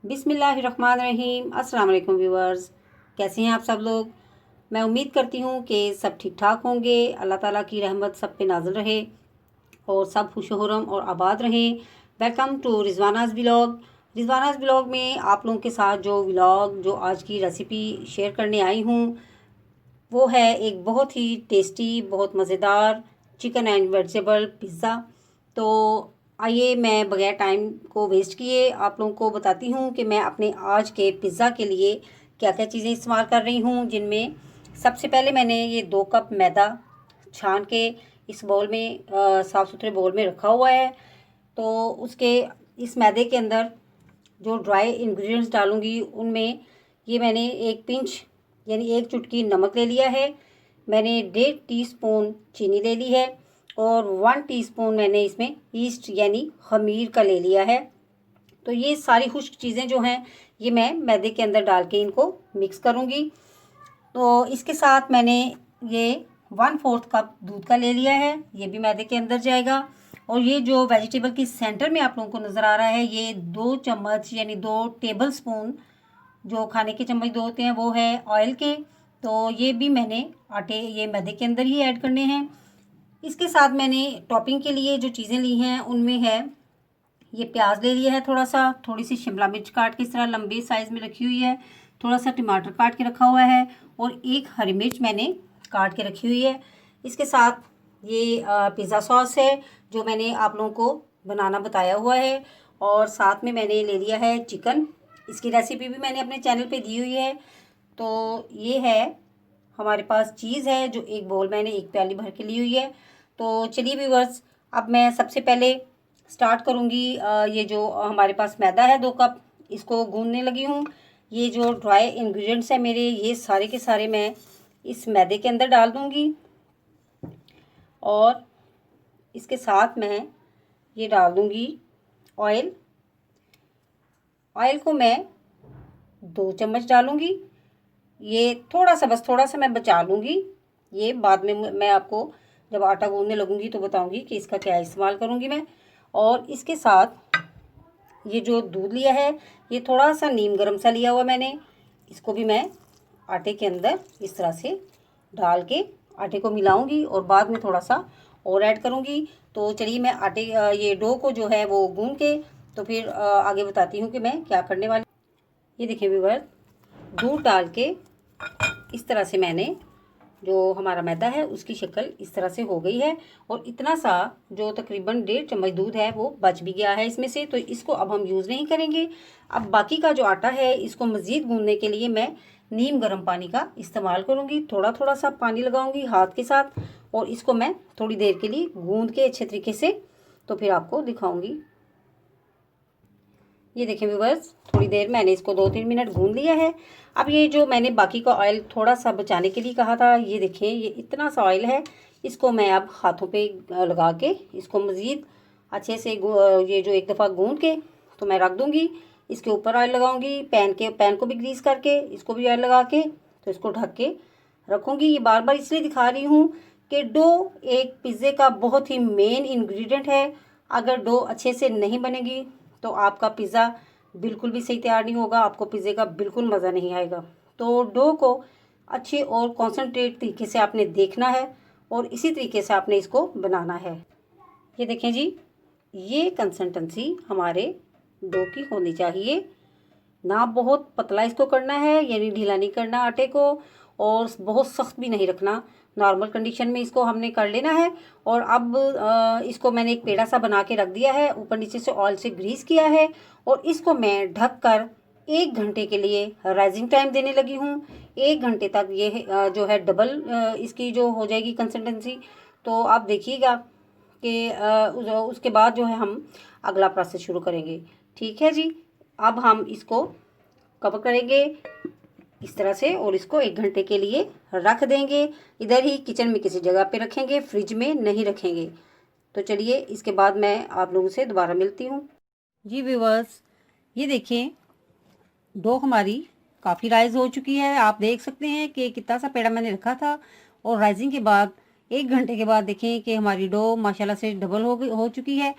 बिस्मिल्लाहिर्रहमानिर्रहीम। अस्सलाम वालेकुम व्यूअर्स, कैसे हैं आप सब लोग। मैं उम्मीद करती हूँ कि सब ठीक ठाक होंगे। अल्लाह ताला की रहमत सब पे नाज़िल रहे और सब खुश खुर्रम और आबाद रहें। Welcome to Rizwana's vlog. Rizwana's vlog में आप लोगों के साथ जो आज की रेसिपी शेयर करने आई हूँ वो है एक बहुत ही टेस्टी, बहुत मज़ेदार चिकन एंड वेजिटेबल पिज़्ज़ा। तो आइए मैं बगैर टाइम को वेस्ट किए आप लोगों को बताती हूँ कि मैं अपने आज के पिज़्ज़ा के लिए क्या क्या चीज़ें इस्तेमाल कर रही हूँ। जिनमें सबसे पहले मैंने ये 2 कप मैदा छान के इस बाउल में साफ़ सुथरे बाउल में रखा हुआ है। तो उसके इस मैदे के अंदर जो ड्राई इंग्रेडिएंट्स डालूँगी उनमें ये मैंने 1 पिंच यानी 1 चुटकी नमक ले लिया है। मैंने 1.5 टीस्पून चीनी ले ली है और 1 टीस्पून मैंने इसमें ईस्ट यानी खमीर का ले लिया है। तो ये सारी खुश्क चीज़ें जो हैं ये मैं मैदे के अंदर डाल के इनको मिक्स करूँगी। तो इसके साथ मैंने ये 1/4 कप दूध का ले लिया है, ये भी मैदे के अंदर जाएगा। और ये जो वेजिटेबल की सेंटर में आप लोगों को नज़र आ रहा है ये 2 चम्मच यानी 2 टेबल स्पून जो खाने के चम्मच 2 होते हैं वो है ऑयल के। तो ये भी मैंने आटे ये मैदे के अंदर ही ऐड करने हैं। इसके साथ मैंने टॉपिंग के लिए जो चीज़ें ली हैं उनमें है ये प्याज ले लिया है थोड़ा सा, थोड़ी सी शिमला मिर्च काट के इस तरह लंबे साइज़ में रखी हुई है, थोड़ा सा टमाटर काट के रखा हुआ है और 1 हरी मिर्च मैंने काट के रखी हुई है। इसके साथ ये पिज़्ज़ा सॉस है जो मैंने आप लोगों को बनाना बताया हुआ है। और साथ में मैंने ले लिया है चिकन, इसकी रेसिपी भी मैंने अपने चैनल पे दी हुई है। तो ये है हमारे पास चीज़ है जो एक बाउल मैंने 1 प्याली भर के ली हुई है। तो चलिए व्यूअर्स, अब मैं सबसे पहले स्टार्ट करूँगी। ये जो हमारे पास मैदा है 2 कप, इसको गूंदने लगी हूँ। ये जो ड्राई इंग्रेडिएंट्स हैं मेरे ये सारे के सारे मैं इस मैदे के अंदर डाल दूँगी और इसके साथ मैं ये डाल दूँगी ऑयल। ऑयल को मैं 2 चम्मच डालूँगी। ये थोड़ा सा, बस थोड़ा सा मैं बचा लूँगी। ये बाद में मैं आपको जब आटा गूंदने लगूँगी तो बताऊँगी कि इसका क्या इस्तेमाल करूँगी मैं। और इसके साथ ये जो दूध लिया है ये थोड़ा सा नीम गर्म सा लिया हुआ मैंने, इसको भी मैं आटे के अंदर इस तरह से डाल के आटे को मिलाऊंगी और बाद में थोड़ा सा और ऐड करूँगी। तो चलिए मैं आटे ये डो को जो है वो गूंद के तो फिर आगे बताती हूँ कि मैं क्या करने वाली। ये देखिए व्यूअर, दूध डाल के इस तरह से मैंने जो हमारा मैदा है उसकी शक्ल इस तरह से हो गई है और इतना सा जो तकरीबन 1.5 चम्मच दूध है वो बच भी गया है इसमें से। तो इसको अब हम यूज़ नहीं करेंगे। अब बाकी का जो आटा है इसको मज़ीद गूंदने के लिए मैं नीम गर्म पानी का इस्तेमाल करूँगी। थोड़ा थोड़ा सा पानी लगाऊंगी हाथ के साथ और इसको मैं थोड़ी देर के लिए गूंद के अच्छे तरीके से तो फिर आपको दिखाऊँगी। ये देखें व्यूअर्स, थोड़ी देर मैंने इसको 2-3 मिनट गूंद लिया है। अब ये जो मैंने बाकी का ऑयल थोड़ा सा बचाने के लिए कहा था, ये देखें ये इतना सा ऑयल है, इसको मैं अब हाथों पे लगा के इसको मज़ीद अच्छे से ये जो एक दफ़ा गूंद के तो मैं रख दूँगी। इसके ऊपर ऑयल लगाऊँगी, पैन को भी ग्रीस करके इसको भी ऑयल लगा के तो इसको ढक के रखूँगी। ये बार बार इसलिए दिखा रही हूँ कि डो एक पिज़्ज़े का बहुत ही मेन इंग्रेडिएंट है। अगर डो अच्छे से नहीं बनेगी तो आपका पिज़्ज़ा बिल्कुल भी सही तैयार नहीं होगा, आपको पिज़्ज़े का बिल्कुल मज़ा नहीं आएगा। तो डो को अच्छे और कॉन्सेंट्रेट तरीके से आपने देखना है और इसी तरीके से आपने इसको बनाना है। ये देखें जी, ये कंसिस्टेंसी हमारे डो की होनी चाहिए, ना बहुत पतला इसको करना है यानी ढीला नहीं करना आटे को और बहुत सख्त भी नहीं रखना। नॉर्मल कंडीशन में इसको हमने कर लेना है। और अब इसको मैंने एक पेड़ा सा बना के रख दिया है, ऊपर नीचे से ऑयल से ग्रीस किया है और इसको मैं ढक कर 1 घंटे के लिए राइजिंग टाइम देने लगी हूँ। 1 घंटे तक ये जो है डबल इसकी जो हो जाएगी कंसिस्टेंसी। तो आप देखिएगा कि उसके बाद जो है हम अगला प्रोसेस शुरू करेंगे। ठीक है जी, अब हम इसको कवर करेंगे इस तरह से और इसको 1 घंटे के लिए रख देंगे। इधर ही किचन में किसी जगह पे रखेंगे, फ्रिज में नहीं रखेंगे। तो चलिए इसके बाद मैं आप लोगों से दोबारा मिलती हूँ। जी व्यूअर्स, ये देखें डो हमारी काफ़ी राइज हो चुकी है। आप देख सकते हैं कि कितना सा पेड़ा मैंने रखा था और राइजिंग के बाद 1 घंटे के बाद देखें कि हमारी डो माशाल्लाह से डबल हो चुकी है।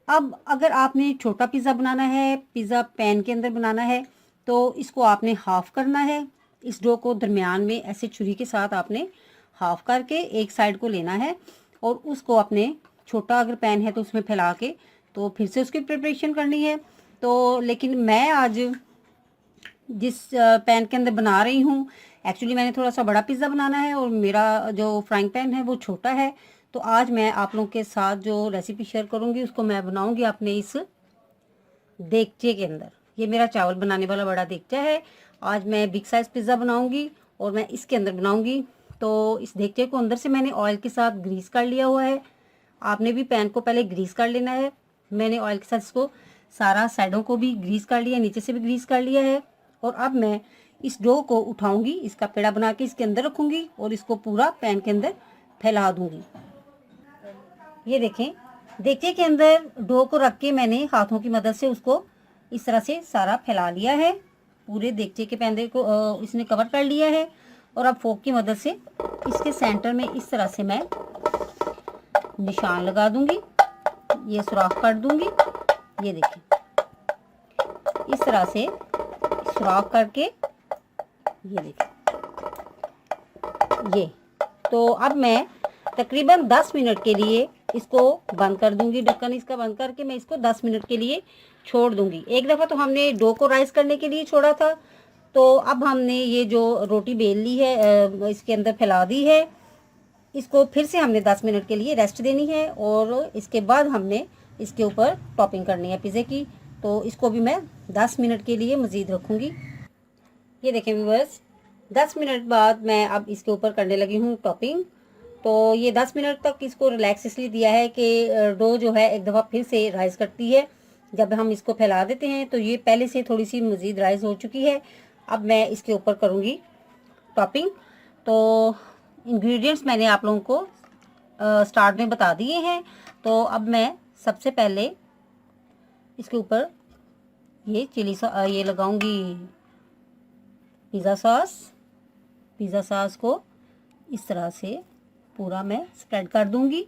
अब अगर आपने छोटा पिज़्ज़ा बनाना है, पिज़्ज़ा पैन के अंदर बनाना है, तो इसको आपने हाफ़ करना है। इस डो को दरमियान में ऐसे छुरी के साथ आपने हाफ़ करके एक साइड को लेना है और उसको अपने छोटा अगर पैन है तो उसमें फैला के तो फिर से उसकी प्रिपरेशन करनी है। तो लेकिन मैं आज जिस पैन के अंदर बना रही हूँ, एक्चुअली मैंने थोड़ा सा बड़ा पिज़्ज़ा बनाना है और मेरा जो फ्राइंग पैन है वो छोटा है। तो आज मैं आप लोगों के साथ जो रेसिपी शेयर करूँगी उसको मैं बनाऊँगी अपने इस देगचे के अंदर। ये मेरा चावल बनाने वाला बड़ा देगचा है। आज मैं बिग साइज़ पिज़्ज़ा बनाऊँगी और मैं इसके अंदर बनाऊँगी। तो इस देगचे को अंदर से मैंने ऑयल के साथ ग्रीस कर लिया हुआ है। आपने भी पैन को पहले ग्रीस कर लेना है। मैंने ऑयल के साथ इसको सारा साइडों को भी ग्रीस कर लिया, नीचे से भी ग्रीस कर लिया है। और अब मैं इस डो को उठाऊंगी, इसका पेड़ा बना के इसके अंदर रखूंगी और इसको पूरा पैन के अंदर फैला दूंगी। ये देखें, देगचे के अंदर डो को रख के मैंने हाथों की मदद से उसको इस तरह से सारा फैला लिया है। पूरे देगचे के पैंदे को इसने कवर कर लिया है। और अब फोक की मदद से इसके सेंटर में इस तरह से मैं निशान लगा दूंगी, ये सुराख कर दूंगी। ये देखिए, इस तरह से सुराख करके, ये देखिए, ये तो अब मैं तकरीबन 10 मिनट के लिए इसको बंद कर दूंगी। ढक्कन इसका बंद करके मैं इसको 10 मिनट के लिए छोड़ दूंगी। एक दफ़ा तो हमने डो को राइस करने के लिए छोड़ा था, तो अब हमने ये जो रोटी बेल ली है इसके अंदर फैला दी है, इसको फिर से हमने 10 मिनट के लिए रेस्ट देनी है और इसके बाद हमने इसके ऊपर टॉपिंग करनी है पिज़्ज़े की। तो इसको भी मैं 10 मिनट के लिए मज़ीद रखूँगी। ये देखें व्यूअर्स, 10 मिनट बाद मैं अब इसके ऊपर करने लगी हूँ टॉपिंग। तो ये 10 मिनट तक इसको रिलैक्स इसलिए दिया है कि डो जो है एक दफ़ा फिर से राइस करती है। जब हम इसको फैला देते हैं तो ये पहले से थोड़ी सी मज़ीद राइस हो चुकी है। अब मैं इसके ऊपर करूँगी टॉपिंग। तो इंग्रेडिएंट्स मैंने आप लोगों को स्टार्ट में बता दिए हैं। तो अब मैं सबसे पहले इसके ऊपर ये ये लगाऊंगी पिज़्ज़ा सॉस। पिज़्ज़ा सॉस को इस तरह से पूरा मैं स्प्रेड कर दूंगी।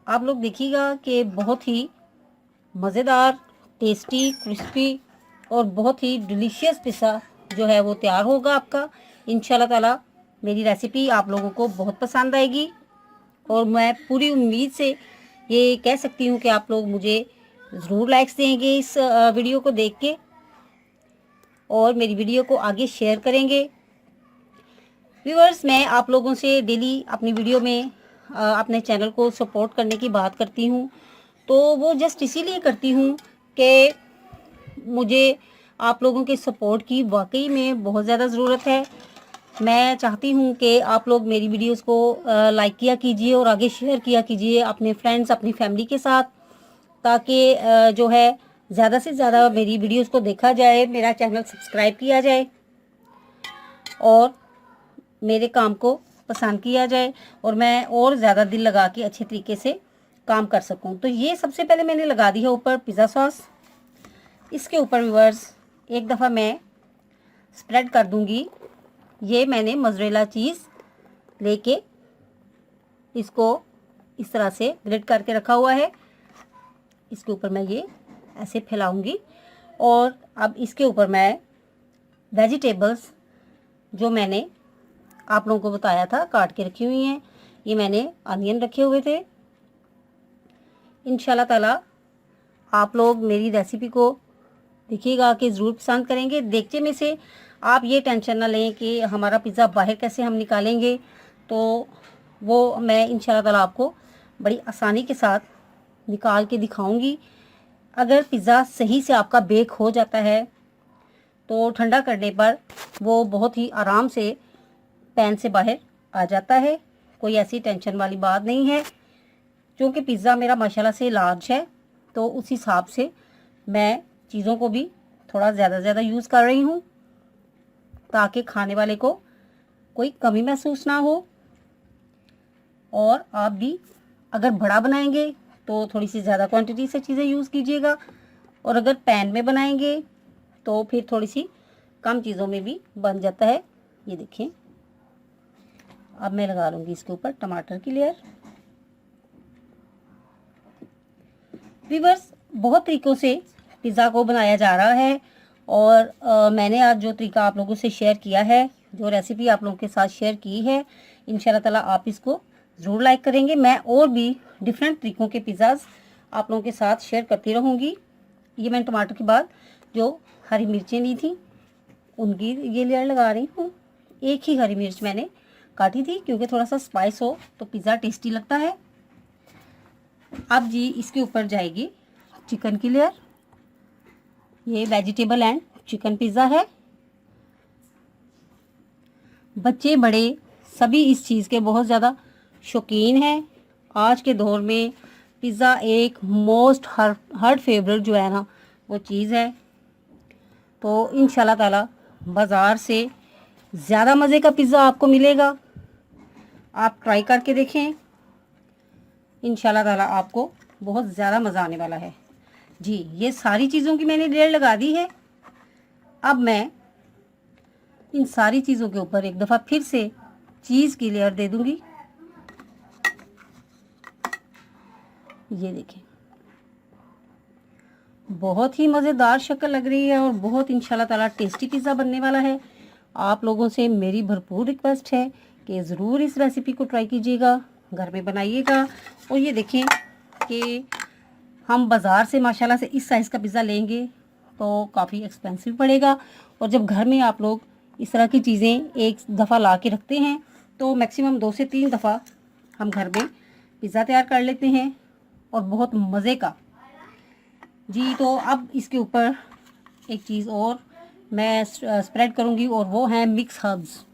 आप लोग देखिएगा कि बहुत ही मज़ेदार, टेस्टी, क्रिस्पी और बहुत ही डिलीशियस पिज़्ज़ा जो है वो तैयार होगा आपका। इंशाल्लाह ताला मेरी रेसिपी आप लोगों को बहुत पसंद आएगी और मैं पूरी उम्मीद से ये कह सकती हूँ कि आप लोग मुझे ज़रूर लाइक्स देंगे इस वीडियो को देख के और मेरी वीडियो को आगे शेयर करेंगे। व्यूअर्स, मैं आप लोगों से डेली अपनी वीडियो में अपने चैनल को सपोर्ट करने की बात करती हूँ, तो वो जस्ट इसीलिए करती हूँ कि मुझे आप लोगों के सपोर्ट की वाकई में बहुत ज़्यादा ज़रूरत है। मैं चाहती हूँ कि आप लोग मेरी वीडियोस को लाइक किया कीजिए और आगे शेयर किया कीजिए अपने फ्रेंड्स, अपनी फैमिली के साथ, ताकि जो है ज़्यादा से ज़्यादा मेरी वीडियोस को देखा जाए, मेरा चैनल सब्सक्राइब किया जाए और मेरे काम को पसंद किया जाए और मैं और ज़्यादा दिल लगा के अच्छे तरीके से काम कर सकूं। तो ये सबसे पहले मैंने लगा दी है ऊपर पिज़्ज़ा सॉस। इसके ऊपर व्यूअर्स एक दफ़ा मैं स्प्रेड कर दूंगी। ये मैंने मोज़रेला चीज़ लेके इसको इस तरह से ग्रेट करके रखा हुआ है। इसके ऊपर मैं ये ऐसे फैलाऊंगी और अब इसके ऊपर मैं वेजिटेबल्स जो मैंने आप लोगों को बताया था काट के रखी हुई हैं, ये मैंने अनियन रखे हुए थे। इंशाल्लाह ताला आप लोग मेरी रेसिपी को देखिएगा कि ज़रूर पसंद करेंगे। देगचे में से आप ये टेंशन ना लें कि हमारा पिज़्ज़ा बाहर कैसे हम निकालेंगे, तो वो मैं इंशाल्लाह ताला आपको बड़ी आसानी के साथ निकाल के दिखाऊंगी। अगर पिज़्ज़ा सही से आपका बेक हो जाता है तो ठंडा करने पर वो बहुत ही आराम से पैन से बाहर आ जाता है। कोई ऐसी टेंशन वाली बात नहीं है। क्योंकि पिज़्ज़ा मेरा माशाल्लाह से लार्ज है, तो उस हिसाब से मैं चीज़ों को भी थोड़ा ज़्यादा यूज़ कर रही हूँ ताकि खाने वाले को कोई कमी महसूस ना हो। और आप भी अगर बड़ा बनाएंगे तो थोड़ी सी ज़्यादा क्वांटिटी से चीज़ें यूज़ कीजिएगा और अगर पैन में बनाएंगे तो फिर थोड़ी सी कम चीज़ों में भी बन जाता है। ये देखें, अब मैं लगा लूँगी इसके ऊपर टमाटर की लेयर। व्यूअर्स, बहुत तरीक़ों से पिज़्ज़ा को बनाया जा रहा है और मैंने आज जो तरीका आप लोगों से शेयर किया है, जो रेसिपी आप लोगों के साथ शेयर की है, इंशाल्लाह ताला आप इसको ज़रूर लाइक करेंगे। मैं और भी डिफरेंट तरीक़ों के पिज़्ज़ाज़ आप लोगों के साथ शेयर करती रहूँगी। ये मैंने टमाटर के बाद जो हरी मिर्चें ली थी उनकी ये लेयर लगा रही हूँ। एक ही हरी मिर्च मैंने काटी थी क्योंकि थोड़ा सा स्पाइस हो तो पिज़्ज़ा टेस्टी लगता है। अब जी इसके ऊपर जाएगी चिकन की लेयर। ये वेजिटेबल एंड चिकन पिज़्ज़ा है। बच्चे बड़े सभी इस चीज़ के बहुत ज़्यादा शौकीन हैं। आज के दौर में पिज़्ज़ा एक मोस्ट हर फेवरेट जो है ना वो चीज़ है। तो इंशाल्लाह ताला बाज़ार से ज़्यादा मज़े का पिज़्ज़ा आपको मिलेगा। आप ट्राई करके देखें, इंशाल्लाह ताला आपको बहुत ज़्यादा मज़ा आने वाला है। जी ये सारी चीज़ों की मैंने लेयर लगा दी है। अब मैं इन सारी चीज़ों के ऊपर एक दफ़ा फिर से चीज़ की लेयर दे दूंगी। ये देखें, बहुत ही मज़ेदार शक्ल लग रही है और बहुत इंशाल्लाह ताला टेस्टी पिज़्ज़ा बनने वाला है। आप लोगों से मेरी भरपूर रिक्वेस्ट है कि ज़रूर इस रेसिपी को ट्राई कीजिएगा, घर में बनाइएगा। और ये देखें कि हम बाज़ार से माशाल्लाह से इस साइज़ का पिज़्ज़ा लेंगे तो काफ़ी एक्सपेंसिव पड़ेगा, और जब घर में आप लोग इस तरह की चीज़ें एक दफ़ा ला के रखते हैं तो मैक्सिमम 2 से 3 दफ़ा हम घर में पिज़्ज़ा तैयार कर लेते हैं और बहुत मज़े का। जी तो अब इसके ऊपर एक चीज़ और मैं स्प्रेड करूँगी और वो है मिक्स हर्ब्स,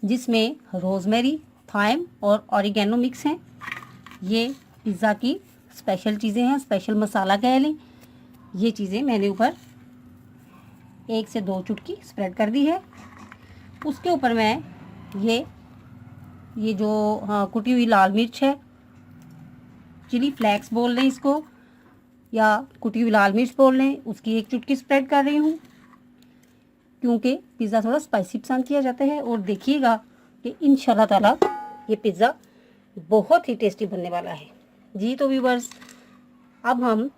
जिसमें रोज़मेरी, थाइम और ऑरिगेनो मिक्स हैं। ये पिज़्ज़ा की स्पेशल चीज़ें हैं, स्पेशल मसाला कह लें। ये चीज़ें मैंने ऊपर 1 से 2 चुटकी स्प्रेड कर दी है। उसके ऊपर मैं ये जो कुटी हुई लाल मिर्च है, चिली फ्लेक्स बोल लें इसको या कुटी हुई लाल मिर्च बोल लें, उसकी 1 चुटकी स्प्रेड कर रही हूँ क्योंकि पिज़्ज़ा थोड़ा स्पाइसी पसंद किया जाता है। और देखिएगा कि इंशाल्लाह ताला ये पिज़्ज़ा बहुत ही टेस्टी बनने वाला है। जी तो व्यूअर्स, अब हम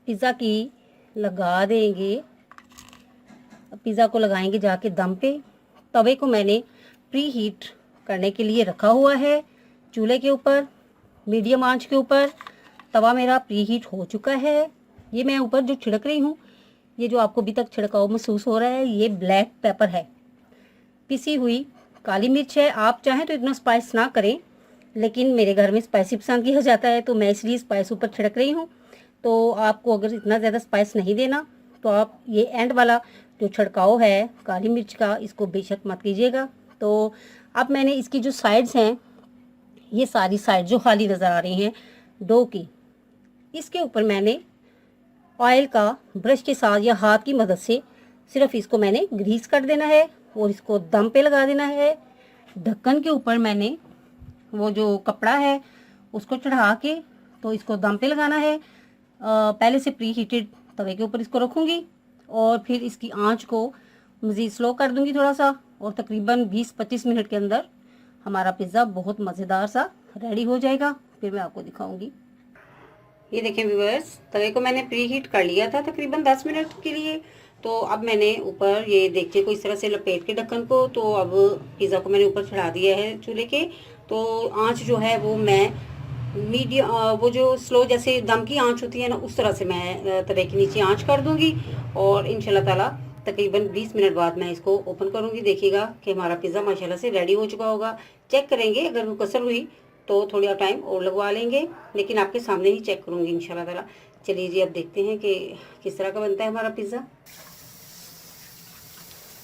पिज़्ज़ा की लगा देंगे, पिज़्ज़ा को लगाएंगे जाके दम पे। तवे को मैंने प्री हीट करने के लिए रखा हुआ है चूल्हे के ऊपर, मीडियम आंच के ऊपर। तवा मेरा प्री हीट हो चुका है। ये मैं ऊपर जो छिड़क रही हूँ, ये जो आपको अभी तक छिड़काव महसूस हो रहा है, ये ब्लैक पेपर है, पिसी हुई काली मिर्च है। आप चाहें तो इतना स्पाइस ना करें, लेकिन मेरे घर में स्पाइसी पसंद किया जाता है तो मैं इसलिए स्पाइस ऊपर छिड़क रही हूँ। तो आपको अगर इतना ज़्यादा स्पाइस नहीं देना तो आप ये एंड वाला जो छिड़काव है काली मिर्च का, इसको बेशक मत कीजिएगा। तो अब मैंने इसकी जो साइड्स हैं, ये सारी साइड जो खाली नज़र आ रही हैं डो की, इसके ऊपर मैंने ऑयल का ब्रश के साथ या हाथ की मदद से सिर्फ इसको मैंने ग्रीस कर देना है और इसको दम पे लगा देना है। ढक्कन के ऊपर मैंने वो जो कपड़ा है उसको चढ़ा के तो इसको दम पे लगाना है। पहले से प्री हीटेड तवे के ऊपर इसको रखूँगी और फिर इसकी आंच को मज़ीद स्लो कर दूँगी थोड़ा सा, और तकरीबन 20-25 मिनट के अंदर हमारा पिज़्ज़ा बहुत मज़ेदार सा रेडी हो जाएगा। फिर मैं आपको दिखाऊंगी। ये देखें व्यूअर्स, तवे को मैंने प्री हीट कर लिया था तकरीबन 10 मिनट के लिए। तो अब मैंने ऊपर ये देखिए को इस तरह से लपेट के ढक्कन को, तो अब पिज़्ज़ा को मैंने ऊपर चढ़ा दिया है चूल्हे के। तो आंच जो है वो मैं मीडियम, वो जो स्लो जैसे दम की आंच होती है ना, उस तरह से मैं तवे के नीचे आंच कर दूंगी और इंशाल्लाह ताला तकरीबन 20 मिनट बाद मैं इसको ओपन करूंगी। देखिएगा कि हमारा पिज़्ज़ा माशाल्लाह से रेडी हो चुका होगा। चेक करेंगे, अगर वो कसर हुई तो थोड़ा टाइम और लगवा लेंगे, लेकिन आपके सामने ही चेक करूंगी इंशाल्लाह ताला। चलिए जी, अब देखते हैं कि किस तरह का बनता है हमारा पिज़्ज़ा।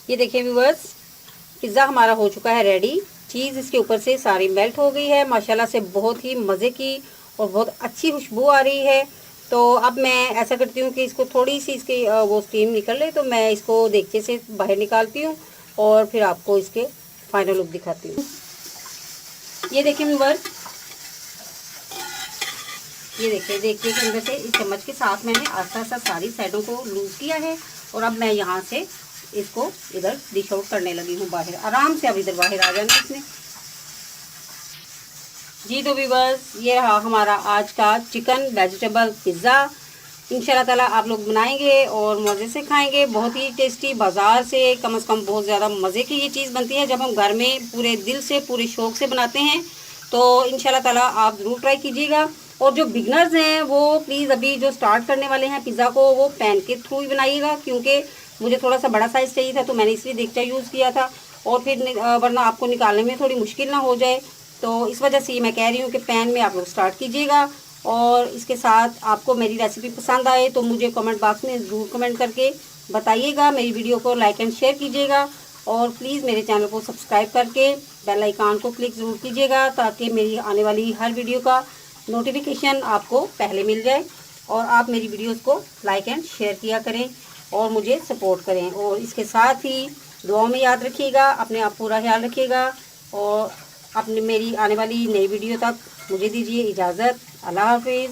ये देखिए व्यूअर्स, पिज़्ज़ा हमारा हो चुका है रेडी। चीज़ इसके ऊपर से सारी मेल्ट हो गई है माशाल्लाह से, बहुत ही मज़े की और बहुत अच्छी खुशबू आ रही है। तो अब मैं ऐसा करती हूँ कि इसको थोड़ी सी इसकी वो स्टीम निकल ले तो मैं इसको देगचे से बाहर निकालती हूँ और फिर आपको इसके फाइनल लुक दिखाती हूँ। ये देखिए व्यूअर्स, ये देखिए देगचे के अंदर से इस चम्मच के साथ मैंने आस्ता आस्ता सारी साइडों को लूज किया है और अब मैं यहाँ से इसको इधर डिश आउट करने लगी हूँ बाहर। आराम से अब इधर बाहर आ जाना इसने। जी तो व्यूअर्स, ये रहा हमारा आज का चिकन वेजिटेबल पिज़्ज़ा। इंशाल्लाह ताला आप लोग बनाएंगे और मज़े से खाएंगे। बहुत ही टेस्टी, बाज़ार से कम बहुत ज़्यादा मज़े की ये चीज़ बनती है जब हम घर में पूरे दिल से, पूरे शौक़ से बनाते हैं। तो इंशाल्लाह ताला आप ज़रूर ट्राई कीजिएगा। और जो बिगनर्स हैं वो प्लीज़ अभी जो स्टार्ट करने वाले हैं पिज़्ज़ा को, वो पैन के थ्रू ही बनाइएगा, क्योंकि मुझे थोड़ा सा बड़ा साइज़ चाहिए था तो मैंने इसलिए देगचा यूज़ किया था। और फिर वरना आपको निकालने में थोड़ी मुश्किल ना हो जाए, तो इस वजह से मैं कह रही हूँ कि पैन में आप लोग स्टार्ट कीजिएगा। और इसके साथ आपको मेरी रेसिपी पसंद आए तो मुझे कमेंट बॉक्स में ज़रूर कमेंट करके बताइएगा। मेरी वीडियो को लाइक एंड शेयर कीजिएगा और प्लीज़ मेरे चैनल को सब्सक्राइब करके बेल आइकन को क्लिक ज़रूर कीजिएगा, ताकि मेरी आने वाली हर वीडियो का नोटिफिकेशन आपको पहले मिल जाए। और आप मेरी वीडियोस को लाइक एंड शेयर किया करें और मुझे सपोर्ट करें। और इसके साथ ही दुआओं में याद रखिएगा, अपने आप पूरा ख्याल रखिएगा। और अपने मेरी आने वाली नई वीडियो तक मुझे दीजिए इजाज़त। अल्लाह हाफिज़।